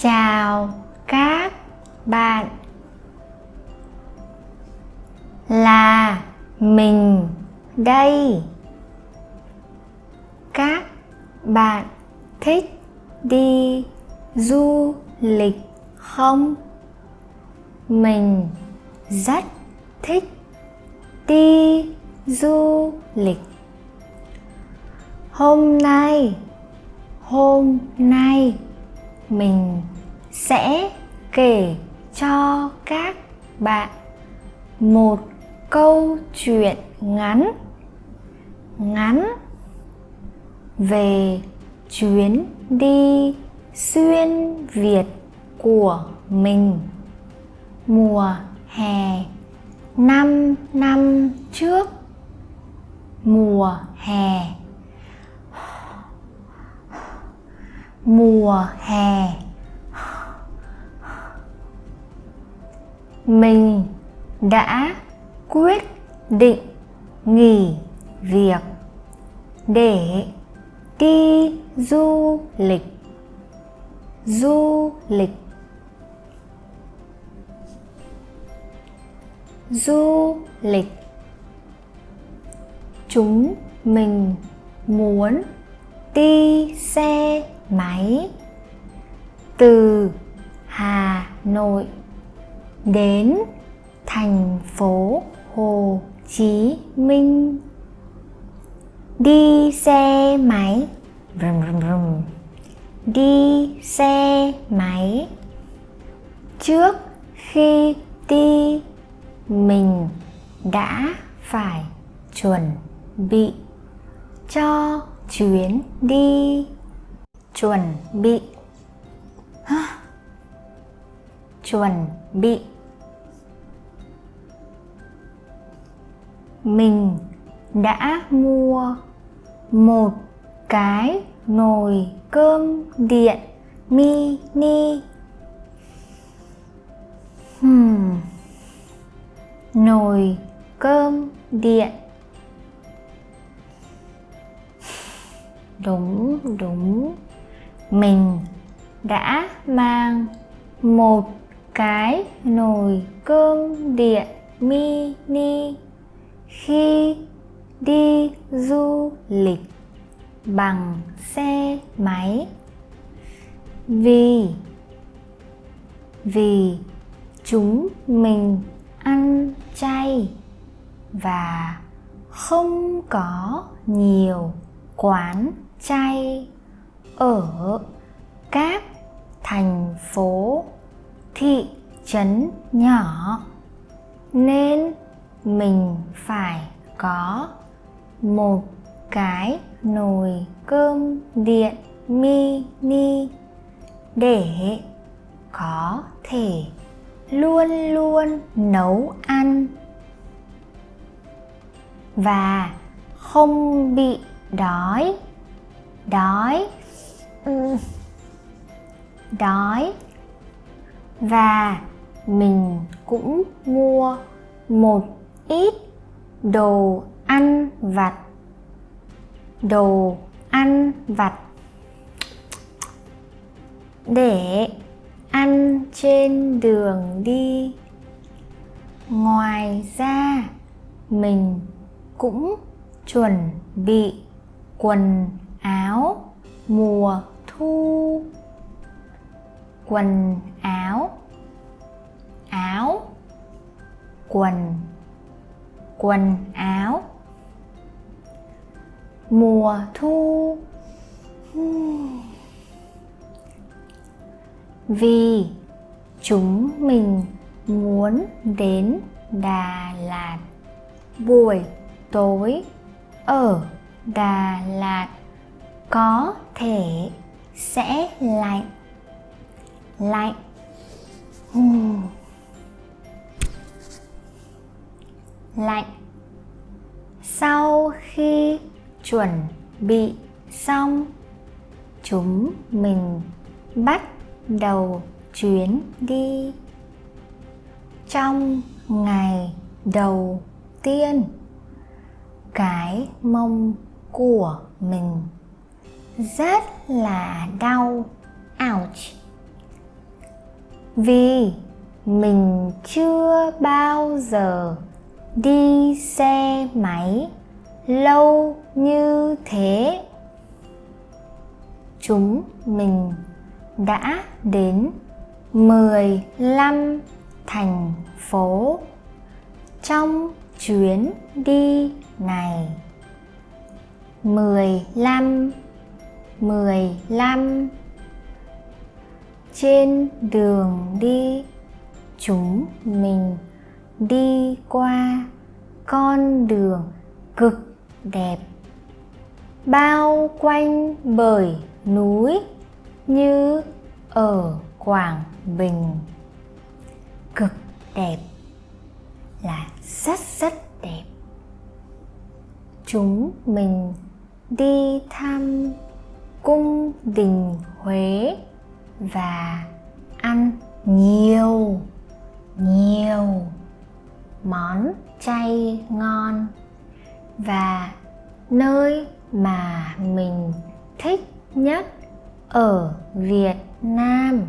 Chào các bạn, là mình đây. Các bạn thích đi du lịch không? Mình rất thích đi du lịch. Hôm nay mình sẽ kể cho các bạn một câu chuyện ngắn về chuyến đi xuyên Việt của mình mùa hè 5 năm trước. Mùa hè mình đã quyết định nghỉ việc để đi du lịch. Chúng mình muốn đi xe máy từ Hà Nội đến thành phố Hồ Chí Minh. Đi xe máy. Trước khi đi, mình đã phải chuẩn bị cho chuyến đi. Mình đã mua một cái nồi cơm điện mini. Nồi cơm điện. Đúng. Mình đã mang một cái nồi cơm điện mini khi đi du lịch bằng xe máy. Vì chúng mình ăn chay và không có nhiều quán chay ở các thành phố, thị trấn nhỏ, nên mình phải có một cái nồi cơm điện mini để có thể luôn nấu ăn và không bị đói. Và mình cũng mua một ít đồ ăn vặt để ăn trên đường đi. Ngoài ra, mình cũng chuẩn bị quần áo mùa thu. Quần áo mùa thu. Vì chúng mình muốn đến Đà Lạt. Buổi tối ở Đà Lạt có thể sẽ lạnh. Sau khi chuẩn bị xong, chúng mình bắt đầu chuyến đi. Trong ngày đầu tiên, cái mông của mình rất là đau. Ouch. vì mình chưa bao giờ đi xe máy lâu như thế. Chúng mình đã đến 15 thành phố trong chuyến đi này. 15 Trên đường đi, chúng mình đi qua con đường cực đẹp, bao quanh bởi núi như ở Quảng Bình. Cực đẹp là rất đẹp. Chúng mình đi thăm cung đình Huế và ăn nhiều món chay ngon. Và nơi mà mình thích nhất ở Việt Nam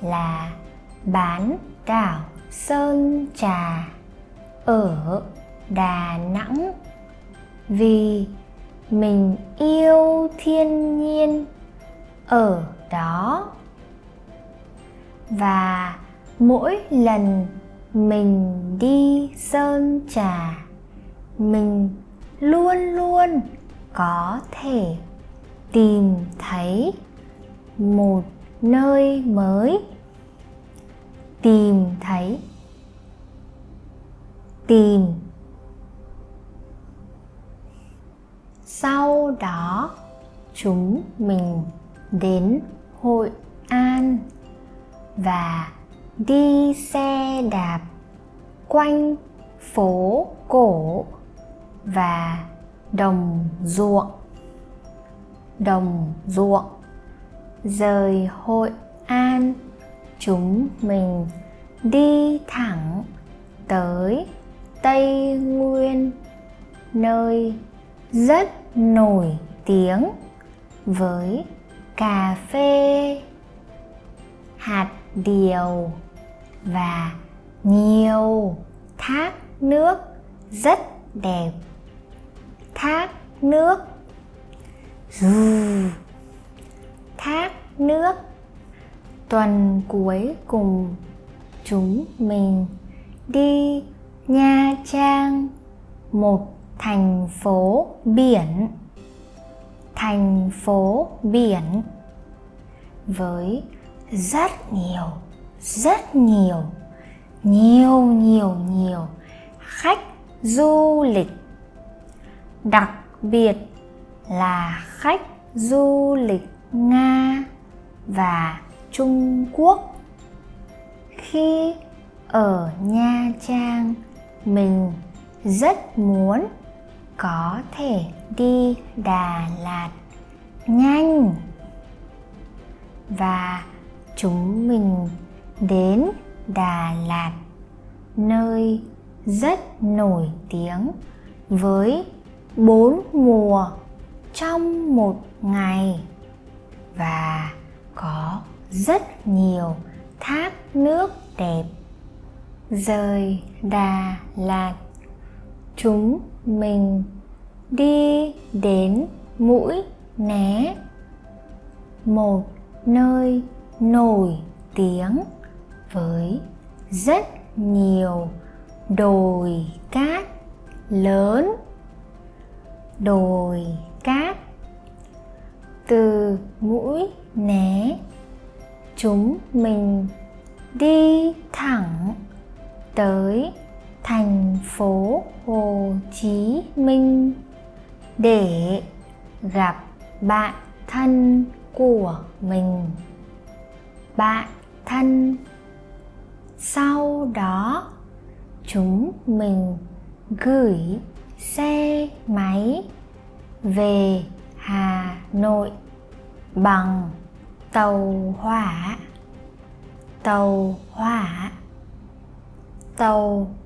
là bán đảo Sơn Trà ở Đà Nẵng, vì mình yêu thiên nhiên ở đó. Và mỗi lần mình đi Sơn Trà, mình luôn có thể tìm thấy một nơi mới. Sau đó chúng mình đến Hội An và đi xe đạp quanh phố cổ và đồng ruộng. Rời Hội An, chúng mình đi thẳng tới Tây Nguyên, nơi rất nổi tiếng với cà phê, hạt điều và nhiều thác nước rất đẹp. Thác nước. Tuần cuối cùng chúng mình đi Nha Trang, một thành phố biển với rất nhiều khách du lịch, đặc biệt là khách du lịch Nga và Trung Quốc. Khi ở Nha Trang, mình rất muốn có thể đi Đà Lạt nhanh. Và chúng mình đến Đà Lạt, nơi rất nổi tiếng với 4 mùa trong một ngày và có rất nhiều thác nước đẹp. Rời Đà Lạt, chúng mình đi đến Mũi Né, một nơi nổi tiếng với rất nhiều đồi cát lớn. Từ Mũi Né, chúng mình đi thẳng tới thành phố Hồ Chí Minh để gặp bạn thân của mình. Sau đó chúng mình gửi xe máy về Hà Nội bằng tàu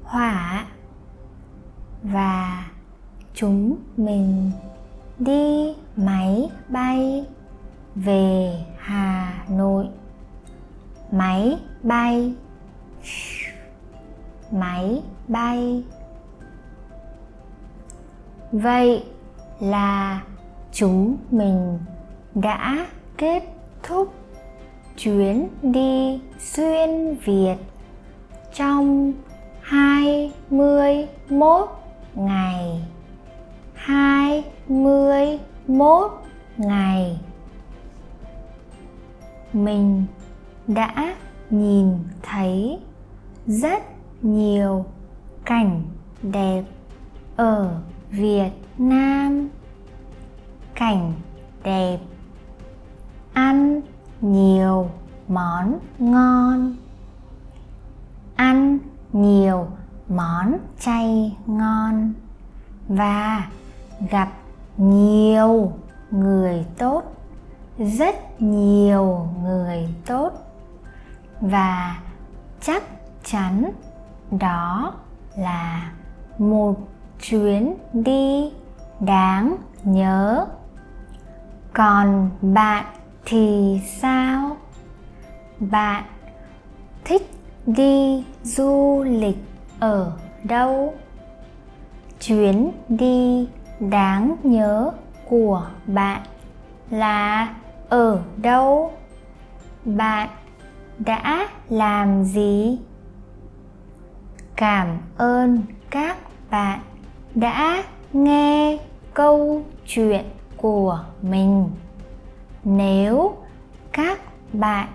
hỏa và chúng mình đi máy bay về Hà Nội máy bay, máy bay. Vậy là chúng mình đã kết thúc chuyến đi xuyên Việt trong 21 ngày. 21 ngày. Mình đã nhìn thấy rất nhiều cảnh đẹp ở Việt Nam. Cảnh đẹp, ăn nhiều món ngon, ăn nhiều món chay ngon và gặp nhiều người tốt, rất nhiều người tốt. Và chắc chắn đó là một chuyến đi đáng nhớ. Còn bạn thì sao? Bạn thích đi du lịch ở đâu? Chuyến đi đáng nhớ của bạn là ở đâu? Bạn đã làm gì? Cảm ơn các bạn đã nghe câu chuyện của mình. Nếu các bạn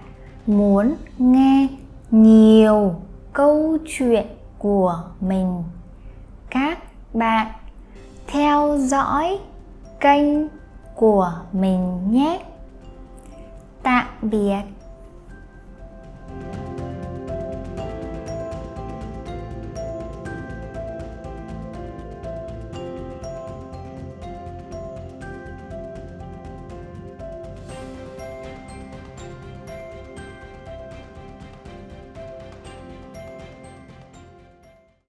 muốn nghe nhiều câu chuyện của mình, các bạn theo dõi kênh của mình nhé. Tạm biệt.